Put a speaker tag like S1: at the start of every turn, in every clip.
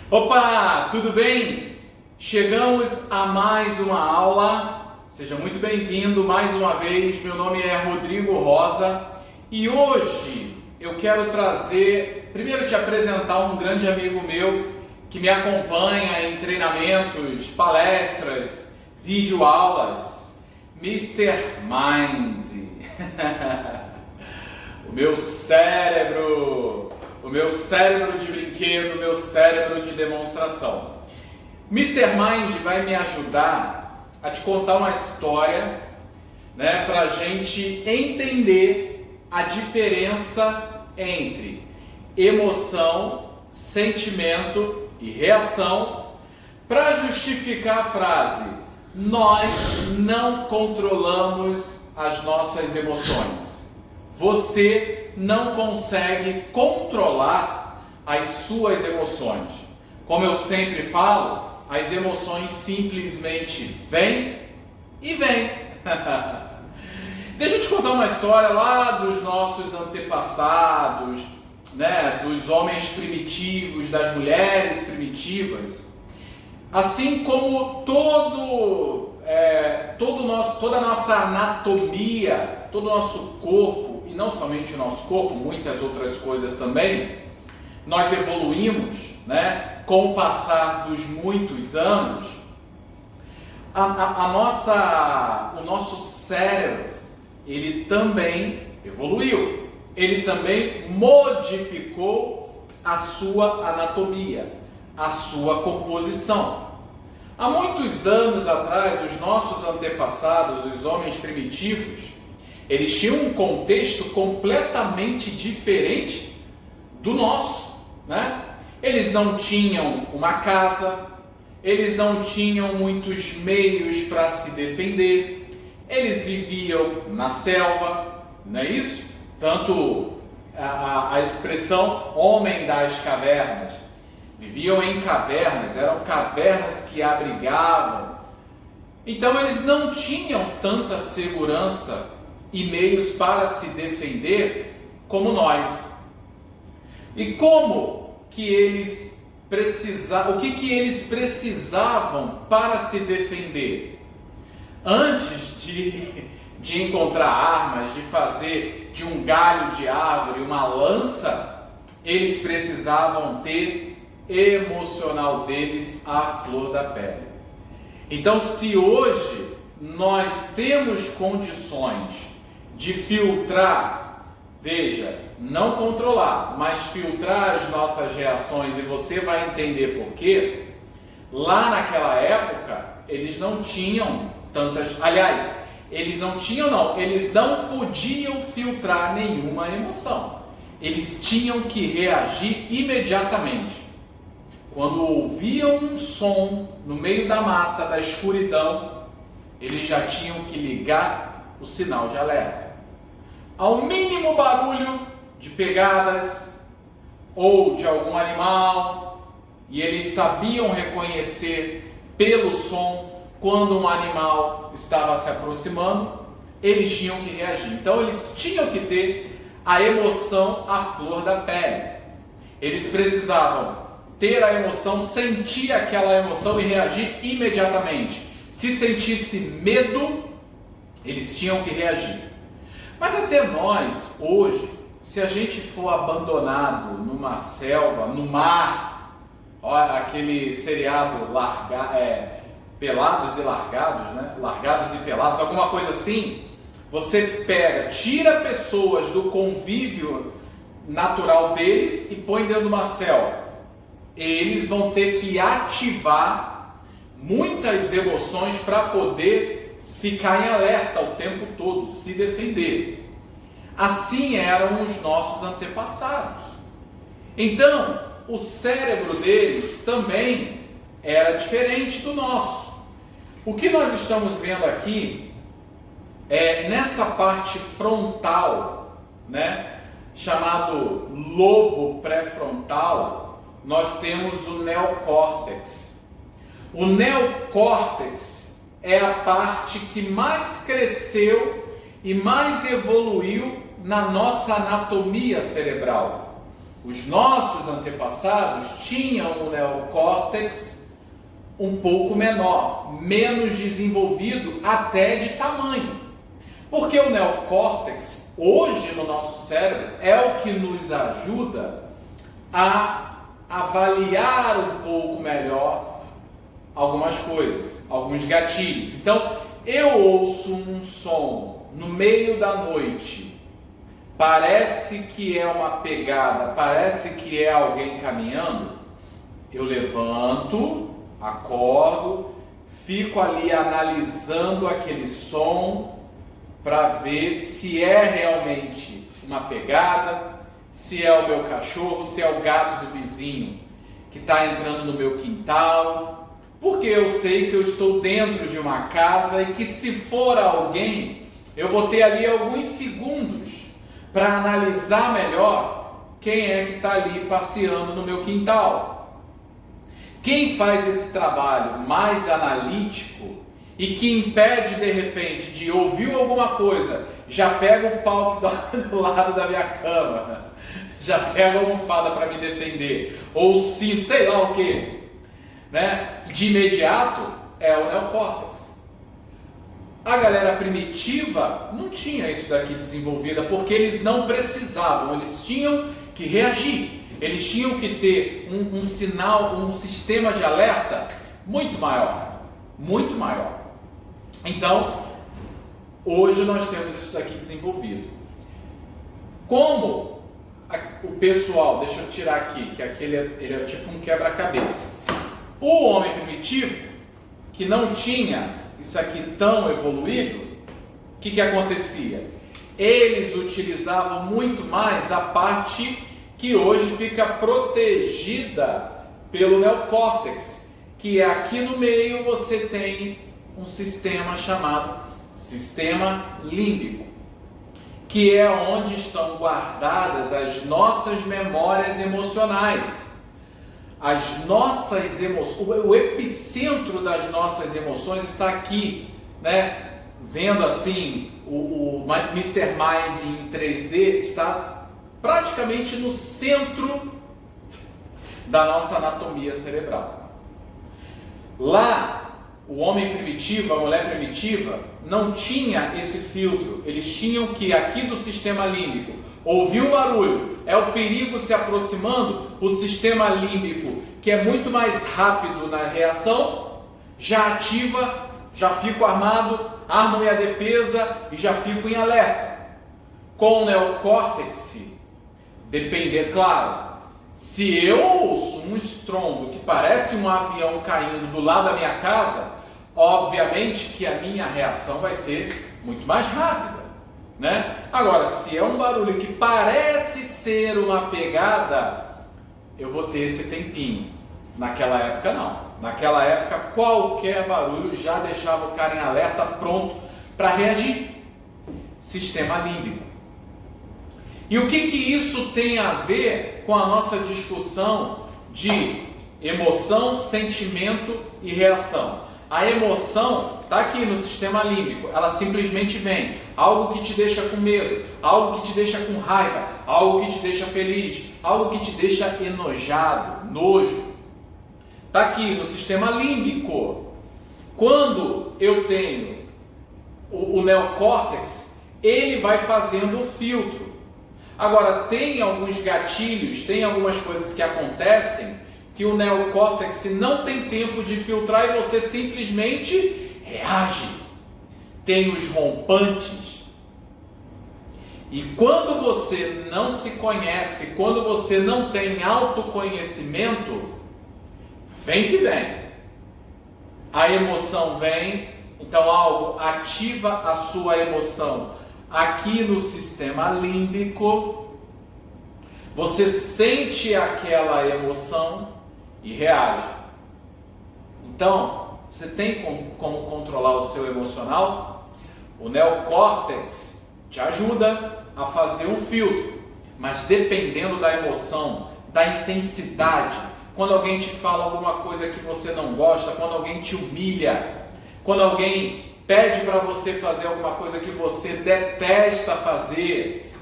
S1: Opa, tudo bem? Chegamos a mais uma aula. Seja muito bem-vindo mais uma vez. Meu nome é Rodrigo Rosa e hoje eu quero primeiro te apresentar um grande amigo meu que me acompanha em treinamentos, palestras, videoaulas, Mr. Mind. O meu cérebro de brinquedo, o meu cérebro de demonstração. Mr. Mind vai me ajudar a te contar uma história, para a gente entender a diferença entre emoção, sentimento e reação, para justificar a frase: nós não controlamos as nossas emoções. Você não consegue controlar as suas emoções. Como eu sempre falo, as emoções simplesmente vêm e vêm. Deixa eu te contar uma história lá dos nossos antepassados, dos homens primitivos, das mulheres primitivas. Assim como toda a nossa anatomia, todo o nosso corpo, e não somente o nosso corpo, muitas outras coisas também, nós evoluímos, com o passar dos muitos anos. O nosso cérebro, ele também evoluiu, ele também modificou a sua anatomia, a sua composição. Há muitos anos atrás, os nossos antepassados, os homens primitivos, eles tinham um contexto completamente diferente do nosso, Eles não tinham uma casa, eles não tinham muitos meios para se defender, eles viviam na selva, não é isso? Tanto a expressão homem das cavernas, viviam em cavernas, eram cavernas que abrigavam. Então eles não tinham tanta segurança e meios para se defender como nós. E como que eles precisavam, o que eles precisavam para se defender? Antes de encontrar armas, de fazer de um galho de árvore uma lança, eles precisavam ter emocional deles à flor da pele. Então, se hoje nós temos condições de filtrar, veja, não controlar, mas filtrar as nossas reações, e você vai entender por quê. Lá naquela época, eles não tinham tantas... Aliás, eles não podiam filtrar nenhuma emoção. Eles tinham que reagir imediatamente. Quando ouviam um som no meio da mata, da escuridão, eles já tinham que ligar o sinal de alerta. Ao mínimo barulho de pegadas ou de algum animal, e eles sabiam reconhecer pelo som quando um animal estava se aproximando, eles tinham que reagir. Então eles tinham que ter a emoção à flor da pele. Eles precisavam ter a emoção, sentir aquela emoção e reagir imediatamente. Se sentisse medo, eles tinham que reagir. Mas até nós, hoje, se a gente for abandonado numa selva, no mar, olha aquele seriado Pelados e Largados, Largados e Pelados, alguma coisa assim, você tira pessoas do convívio natural deles e põe dentro de uma selva. Eles vão ter que ativar muitas emoções para poder ficar em alerta o tempo todo, se defender. Assim eram os nossos antepassados. Então, o cérebro deles também era diferente do nosso. O que nós estamos vendo aqui é nessa parte frontal, chamado lobo pré-frontal, nós temos o neocórtex. O neocórtex é a parte que mais cresceu e mais evoluiu na nossa anatomia cerebral. Os nossos antepassados tinham o neocórtex um pouco menor, menos desenvolvido até de tamanho. Porque o neocórtex, hoje no nosso cérebro, é o que nos ajuda a avaliar um pouco melhor algumas coisas, alguns gatilhos. Então, eu ouço um som no meio da noite, parece que é uma pegada, parece que é alguém caminhando, eu levanto, acordo, fico ali analisando aquele som para ver se é realmente uma pegada, se é o meu cachorro, se é o gato do vizinho que está entrando no meu quintal, porque eu sei que eu estou dentro de uma casa e que se for alguém, eu vou ter ali alguns segundos para analisar melhor quem é que está ali passeando no meu quintal. Quem faz esse trabalho mais analítico e que impede de repente de ouvir alguma coisa, já pega o pau que dá do lado da minha cama, já pega a almofada para me defender, ou cinto, sei lá o que, né? De imediato é o neocórtex. A galera primitiva não tinha isso daqui desenvolvida porque eles não precisavam, eles tinham que reagir, eles tinham que ter um sinal, um sistema de alerta muito maior, muito maior. Então, hoje nós temos isso daqui desenvolvido. Como o pessoal, deixa eu tirar aqui, que ele é tipo um quebra-cabeça. O homem primitivo, que não tinha isso aqui tão evoluído, o que acontecia? Eles utilizavam muito mais a parte que hoje fica protegida pelo neocórtex, que é aqui no meio você tem um sistema chamado sistema límbico, que é onde estão guardadas as nossas memórias emocionais. As nossas emoções, o epicentro das nossas emoções está aqui, né? Vendo assim, o Mr. Mind em 3D está praticamente no centro da nossa anatomia cerebral. Lá, o homem primitivo, a mulher primitiva, não tinha esse filtro. Eles tinham que, aqui do sistema límbico, ouvir um barulho, é o perigo se aproximando, o sistema límbico, que é muito mais rápido na reação, já ativa, já fico armado, armo minha defesa e já fico em alerta. Com o neocórtex, depender, claro, se eu ouço um estrondo que parece um avião caindo do lado da minha casa, obviamente que a minha reação vai ser muito mais rápida, né? Agora, se é um barulho que parece ser uma pegada, eu vou ter esse tempinho. Naquela época não. Naquela época qualquer barulho já deixava o cara em alerta, pronto para reagir. Sistema límbico. E o que isso tem a ver com a nossa discussão de emoção, sentimento e reação? A emoção está aqui no sistema límbico, ela simplesmente vem. Algo que te deixa com medo, algo que te deixa com raiva, algo que te deixa feliz, algo que te deixa enojado, nojo. Está aqui no sistema límbico. Quando eu tenho o neocórtex, ele vai fazendo o filtro. Agora, tem alguns gatilhos, tem algumas coisas que acontecem que o neocórtex não tem tempo de filtrar e você simplesmente reage. Tem os rompantes. E quando você não se conhece, quando você não tem autoconhecimento, vem que vem. A emoção vem, então algo ativa a sua emoção aqui no sistema límbico, você sente aquela emoção e reage. Então, você tem como controlar o seu emocional? O neocórtex te ajuda a fazer um filtro, mas dependendo da emoção, da intensidade, quando alguém te fala alguma coisa que você não gosta, quando alguém te humilha, quando alguém pede para você fazer alguma coisa que você detesta fazer,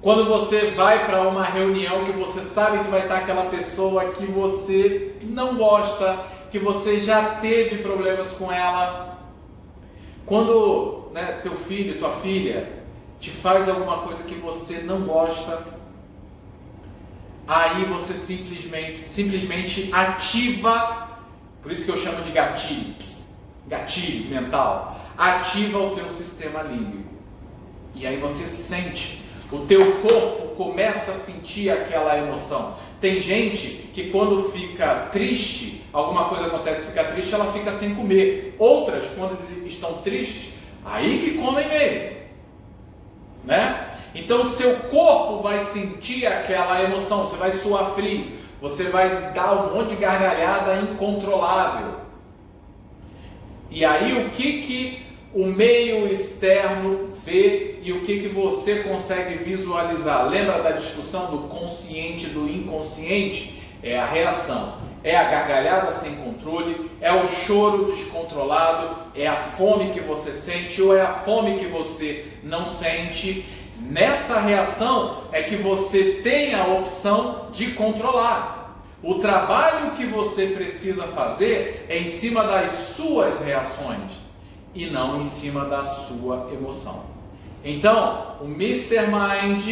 S1: Quando você vai para uma reunião que você sabe que vai estar aquela pessoa que você não gosta, que você já teve problemas com ela. Quando, né, teu filho, tua filha te faz alguma coisa que você não gosta, aí você simplesmente ativa, por isso que eu chamo de gatilho mental, ativa o teu sistema límbico. E aí você sente, o teu corpo começa a sentir aquela emoção. Tem gente que quando fica triste, alguma coisa acontece, fica triste, ela fica sem comer. Outras, quando estão tristes, aí que comem mesmo, né? Então o seu corpo vai sentir aquela emoção, você vai suar frio, você vai dar um monte de gargalhada incontrolável. E aí o que o meio externo vê e o que você consegue visualizar? Lembra da discussão do consciente e do inconsciente? É a reação, é a gargalhada sem controle, é o choro descontrolado, é a fome que você sente ou é a fome que você não sente. Nessa reação é que você tem a opção de controlar. O trabalho que você precisa fazer é em cima das suas reações e não em cima da sua emoção. Então, o Mr. Mind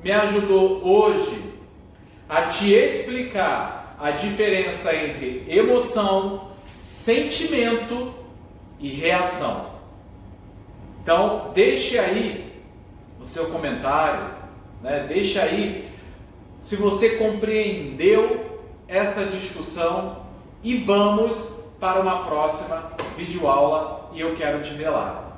S1: me ajudou hoje a te explicar a diferença entre emoção, sentimento e reação. Então, deixe aí o seu comentário, né? Deixa aí se você compreendeu essa discussão e vamos para uma próxima videoaula e eu quero te ver lá.